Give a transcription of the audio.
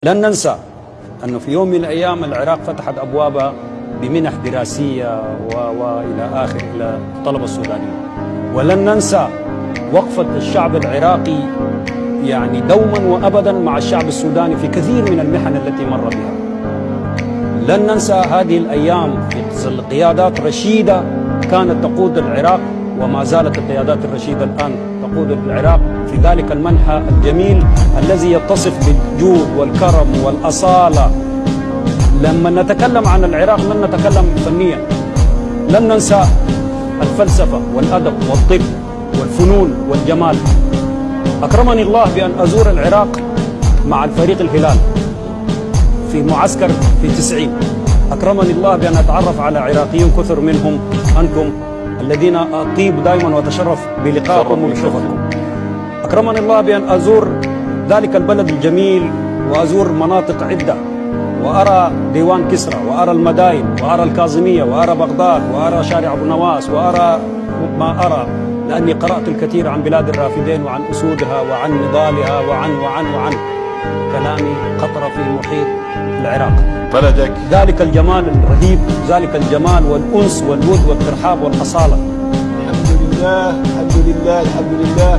لن ننسى أنه في يوم من الأيام العراق فتحت أبوابها بمنح دراسية وإلى آخر إلى الطلبة السودانيين. ولن ننسى وقفة الشعب العراقي يعني دوما وأبدا مع الشعب السوداني في كثير من المحن التي مر بها. لن ننسى هذه الأيام في ظل قيادات رشيدة كانت تقود العراق، وما زالت القيادات الرشيدة الآن تقود العراق في ذلك المنحى الجميل الذي يتصف بالجود والكرم والأصالة. لما نتكلم عن العراق لن نتكلم فنيا، لن ننسى الفلسفة والأدب والطب والفنون والجمال. أكرمني الله بأن أزور العراق مع الفريق الهلال في معسكر في 90. أكرمني الله بأن أتعرف على عراقيين كثر منهم أنتم الذين أطيب دائما وأتشرف بلقائكم وبشوفكم. أكرمني الله بأن أزور ذلك البلد الجميل وأزور مناطق عدة وأرى ديوان كسرى وأرى المداين وأرى الكاظمية وأرى بغداد وأرى شارع أبو نواس وأرى ما أرى، لأني قرأت الكثير عن بلاد الرافدين وعن أسودها وعن نضالها وعن كلامي قطرة في محيط العراق. بلدك ذلك الجمال الرهيب، ذلك الجمال والأنس والود والترحاب والأصالة. الحمد لله الحمد لله الحمد لله.